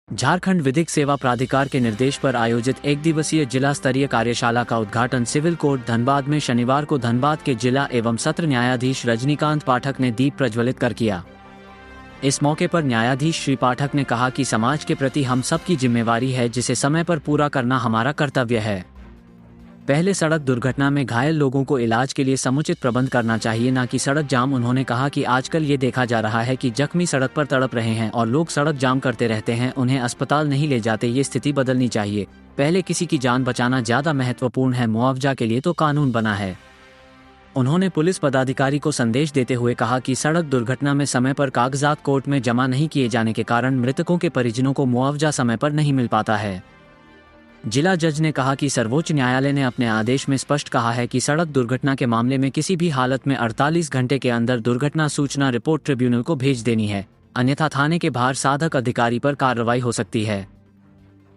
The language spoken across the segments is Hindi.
झारखंड विधिक सेवा प्राधिकार के निर्देश पर आयोजित एक दिवसीय जिला स्तरीय कार्यशाला का उद्घाटन सिविल कोर्ट धनबाद में शनिवार को धनबाद के जिला एवं सत्र न्यायाधीश रजनीकांत पाठक ने दीप प्रज्वलित कर किया। इस मौके पर न्यायाधीश श्री पाठक ने कहा कि समाज के प्रति हम सबकी जिम्मेवारी है, जिसे समय पर पूरा करना हमारा कर्तव्य है। पहले सड़क दुर्घटना में घायल लोगों को इलाज के लिए समुचित प्रबंध करना चाहिए, न कि सड़क जाम। उन्होंने कहा कि आजकल ये देखा जा रहा है कि जख्मी सड़क पर तड़प रहे हैं और लोग सड़क जाम करते रहते हैं, उन्हें अस्पताल नहीं ले जाते। ये स्थिति बदलनी चाहिए। पहले किसी की जान बचाना ज़्यादा महत्वपूर्ण है, मुआवजा के लिए तो कानून बना है। उन्होंने पुलिस पदाधिकारी को संदेश देते हुए कहा कि सड़क दुर्घटना में समय पर कागजात कोर्ट में जमा नहीं किए जाने के कारण मृतकों के परिजनों को मुआवजा समय पर नहीं मिल पाता है। जिला जज ने कहा कि सर्वोच्च न्यायालय ने अपने आदेश में स्पष्ट कहा है कि सड़क दुर्घटना के मामले में किसी भी हालत में 48 घंटे के अंदर दुर्घटना सूचना रिपोर्ट ट्रिब्यूनल को भेज देनी है, अन्यथा थाने के बाहर साधक अधिकारी पर कार्रवाई हो सकती है।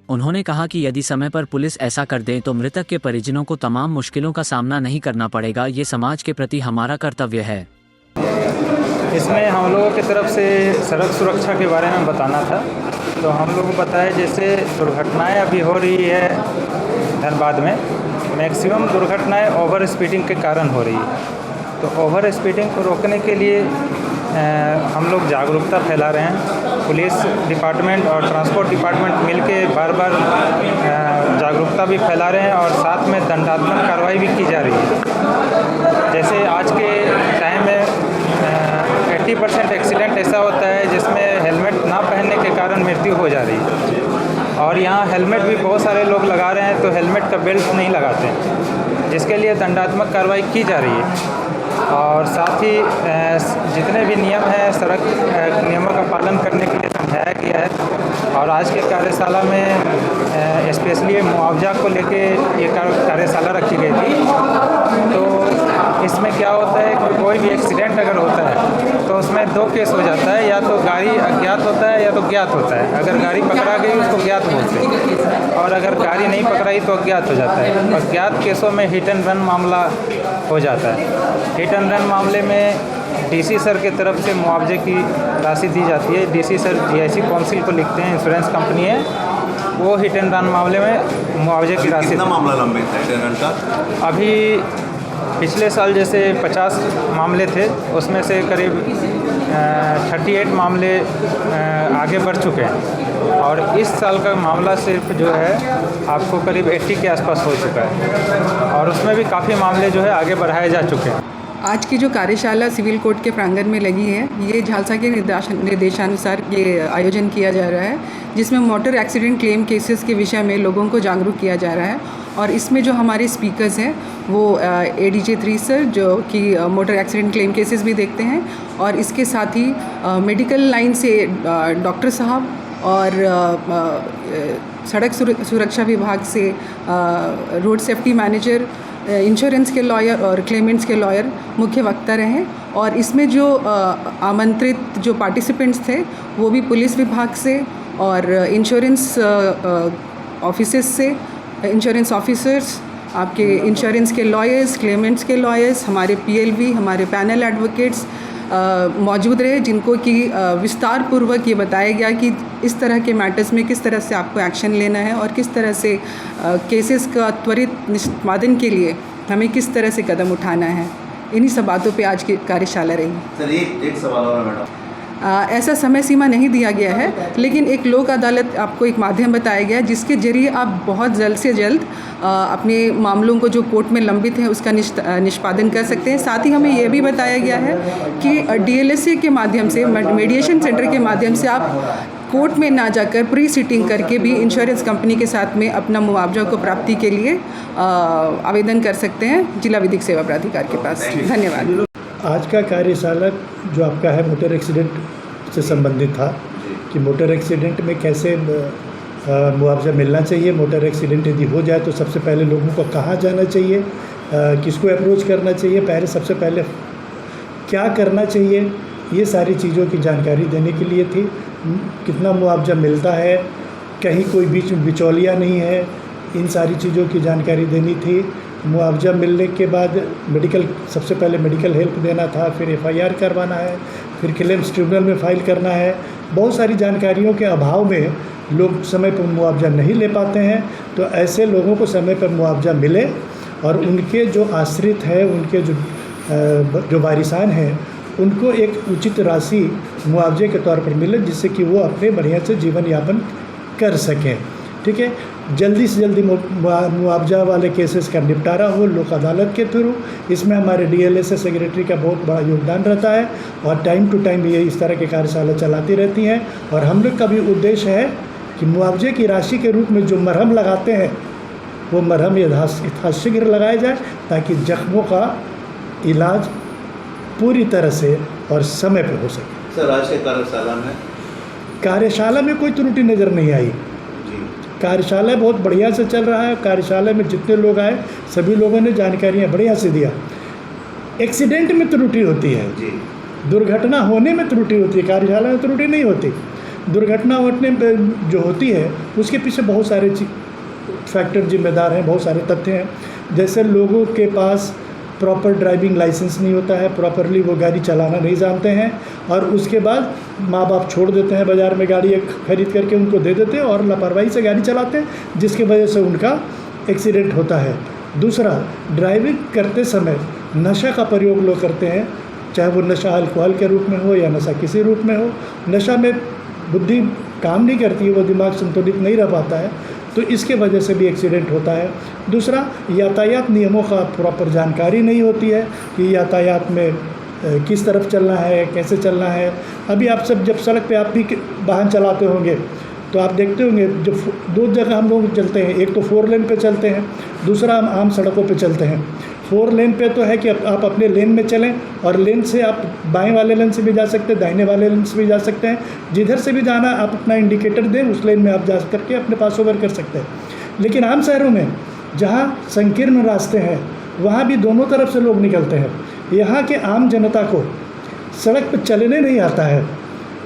उन्होंने कहा कि यदि समय पर पुलिस ऐसा कर दे तो मृतक के परिजनों को तमाम मुश्किलों का सामना नहीं करना पड़ेगा। ये समाज के प्रति हमारा कर्तव्य है। इसमें हम लोगों की तरफ से सड़क सुरक्षा के बारे में बताना था। तो हम लोगों को पता है जैसे दुर्घटनाएं अभी हो रही है धनबाद में, मैक्सिमम दुर्घटनाएं ओवर स्पीडिंग के कारण हो रही है। तो ओवर स्पीडिंग को रोकने के लिए हम लोग जागरूकता फैला रहे हैं। पुलिस डिपार्टमेंट और ट्रांसपोर्ट डिपार्टमेंट मिलके बार बार जागरूकता भी फैला रहे हैं और साथ में दंडात्मक कार्रवाई भी की जा रही है। जैसे आज के टाइम में 80% एक्सीडेंट ऐसा होता है जिसमें हेलमेट ना पहनने के कारण मृत्यु हो जा रही है, और यहाँ हेलमेट भी बहुत सारे लोग लगा रहे हैं तो हेलमेट का बेल्ट नहीं लगाते हैं, जिसके लिए दंडात्मक कार्रवाई की जा रही है। और साथ ही जितने भी नियम हैं सड़क नियमों का पालन करने के लिए समझाया गया है। और आज के कार्यशाला में स्पेशली मुआवजा को लेके ये कार्यशाला रखी गई थी। तो इसमें क्या होता है कि कोई भी एक्सीडेंट अगर होता है तो उसमें दो केस हो जाता है, या तो गाड़ी अज्ञात होता है या तो ज्ञात होता है। अगर गाड़ी पकड़ा गई उसको ज्ञात बोलते हैं, और अगर गाड़ी नहीं पकड़ाई तो अज्ञात हो जाता है। और ज्ञात केसों में हिट एंड रन मामला हो जाता है। हिट एंड रन मामले में डीसी सर के तरफ से मुआवजे की राशि दी जाती है। डीसी सर जीआईसी काउंसिल को लिखते हैं, इंश्योरेंस कंपनी है, वो हिट एंड रन मामले में मुआवजे की राशि। कितना मामला लंबित है हिट एंड रन का? अभी पिछले साल जैसे 50 मामले थे, उसमें से करीब 38 मामले आगे बढ़ चुके हैं, और इस साल का मामला सिर्फ जो है आपको करीब 80 के आसपास हो चुका है, और उसमें भी काफ़ी मामले जो है आगे बढ़ाए जा चुके हैं। आज की जो कार्यशाला सिविल कोर्ट के प्रांगण में लगी है, ये झालसा के निर्देशानुसार ये आयोजन किया जा रहा है, जिसमें मोटर एक्सीडेंट क्लेम केसेस के विषय में लोगों को जागरूक किया जा रहा है। और इसमें जो हमारे स्पीकर्स हैं वो ADJ 3 सर, जो कि मोटर एक्सीडेंट क्लेम केसेस भी देखते हैं, और इसके साथ ही मेडिकल लाइन से डॉक्टर साहब और सड़क सुरक्षा विभाग से रोड सेफ्टी मैनेजर, इंश्योरेंस के लॉयर और क्लेमेंट्स के लॉयर मुख्य वक्ता रहे। और इसमें जो आमंत्रित जो पार्टिसिपेंट्स थे वो भी पुलिस विभाग से और इंश्योरेंस ऑफिसेस से, इंश्योरेंस ऑफिसर्स, आपके इंश्योरेंस के लॉयर्स, क्लेमेंट्स के लॉयर्स, हमारे PLV, हमारे पैनल एडवोकेट्स मौजूद रहे, जिनको कि विस्तार पूर्वक ये बताया गया कि इस तरह के मैटर्स में किस तरह से आपको एक्शन लेना है और किस तरह से केसेस का त्वरित निष्पादन के लिए हमें किस तरह से कदम उठाना है। इन्हीं सब बातों पे आज की कार्यशाला रही। सर एक सवाल और है मैडम। ऐसा समय सीमा नहीं दिया गया है, लेकिन एक लोक अदालत आपको एक माध्यम बताया गया है, जिसके जरिए आप बहुत जल्द से जल्द अपने मामलों को जो कोर्ट में लंबित है उसका निष्पादन कर सकते हैं। साथ ही हमें यह भी बताया गया है कि DLSA के माध्यम से, मीडिएशन सेंटर के माध्यम से आप कोर्ट में ना जाकर प्री सीटिंग करके भी इंश्योरेंस कंपनी के साथ में अपना मुआवजा को प्राप्ति के लिए आवेदन कर सकते हैं जिला विधिक सेवा प्राधिकार के पास। धन्यवाद। आज का कार्यशाला जो आपका है मोटर एक्सीडेंट से संबंधित था कि मोटर एक्सीडेंट में कैसे मुआवजा मिलना चाहिए, मोटर एक्सीडेंट यदि हो जाए तो सबसे पहले लोगों को कहाँ जाना चाहिए, किसको अप्रोच करना चाहिए, पहले सबसे पहले क्या करना चाहिए, ये सारी चीज़ों की जानकारी देने के लिए थी। कितना मुआवजा मिलता है, कहीं कोई बीच बिचौलिया नहीं है, इन सारी चीज़ों की जानकारी देनी थी। मुआवजा मिलने के बाद सबसे पहले मेडिकल हेल्प देना था, फिर FIR करवाना है, फिर क्लेम्स ट्रिब्यूनल में फ़ाइल करना है। बहुत सारी जानकारियों के अभाव में लोग समय पर मुआवजा नहीं ले पाते हैं, तो ऐसे लोगों को समय पर मुआवजा मिले और उनके जो आश्रित हैं, उनके जो वारिसान हैं, उनको एक उचित राशि मुआवजे के तौर पर मिले, जिससे कि वो अपने बढ़िया से जीवन यापन कर सकें। ठीक है, जल्दी से जल्दी मुआवजा वाले केसेस का निपटारा हो लोक अदालत के थ्रू। इसमें हमारे DLSA सेक्रेटरी का बहुत बड़ा योगदान रहता है और टाइम टू टाइम ये इस तरह की कार्यशाला चलाती रहती हैं। और हम लोग का भी उद्देश्य है कि मुआवजे की राशि के रूप में जो मरहम लगाते हैं वो मरहम यथाशीघ्र लगाया जाए, ताकि जख्मों का इलाज पूरी तरह से और समय पर हो सके। सर, आज के कार्यशाला में कोई त्रुटि नज़र नहीं आई। कार्यशाला बहुत बढ़िया से चल रहा है। कार्यशाला में जितने लोग आए सभी लोगों ने जानकारियाँ बढ़िया से दिया। एक्सीडेंट में त्रुटि होती है, दुर्घटना होने में त्रुटि होती है, कार्यशाला में त्रुटि नहीं होती। दुर्घटना होने में जो होती है उसके पीछे बहुत सारे फैक्टर जिम्मेदार हैं, बहुत सारे तथ्य हैं। जैसे लोगों के पास प्रॉपर ड्राइविंग लाइसेंस नहीं होता है, प्रॉपरली वो गाड़ी चलाना नहीं जानते हैं, और उसके बाद माँ बाप छोड़ देते हैं बाज़ार में गाड़ी खरीद करके उनको दे देते हैं और लापरवाही से गाड़ी चलाते हैं, जिसकी वजह से उनका एक्सीडेंट होता है। दूसरा, ड्राइविंग करते समय नशा का प्रयोग लोग करते हैं, चाहे वो नशा अल्कोहल के रूप में हो या नशा किसी रूप में हो। नशा में बुद्धि काम नहीं करती है, वो दिमाग संतुलित नहीं रह पाता है, तो इसके वजह से भी एक्सीडेंट होता है। दूसरा, यातायात नियमों का प्रॉपर जानकारी नहीं होती है कि यातायात में किस तरफ चलना है, कैसे चलना है। अभी आप सब जब सड़क पे आप भी वाहन चलाते होंगे तो आप देखते होंगे जब दो जगह हम लोग चलते हैं, एक तो 4 लेन पे चलते हैं, दूसरा हम आम सड़कों पे चलते हैं। 4 लेन पे तो है कि आप अपने लेन में चलें और लेन से आप बाएं वाले लेन से भी जा सकते हैं, दाहिने वाले लेन से भी जा सकते हैं। जिधर से भी जाना आप अपना इंडिकेटर दें, उस लेन में आप जा करके अपने पास ओवर कर सकते हैं। लेकिन आम शहरों में जहाँ संकीर्ण रास्ते हैं वहाँ भी दोनों तरफ से लोग निकलते हैं। यहाँ के आम जनता को सड़क पर चलने नहीं आता है,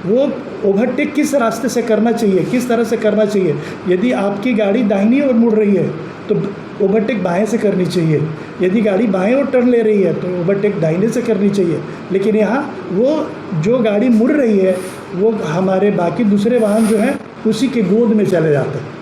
वो ओवरटेक किस रास्ते से करना चाहिए, किस तरह से करना चाहिए। यदि आपकी गाड़ी दाहिनी ओर मुड़ रही है तो ओवरटेक बाएं से करनी चाहिए, यदि गाड़ी बाएं ओर टर्न ले रही है तो ओवरटेक दाहिने से करनी चाहिए। लेकिन यहाँ वो जो गाड़ी मुड़ रही है वो हमारे बाकी दूसरे वाहन जो हैं उसी के गोद में चले जाते हैं।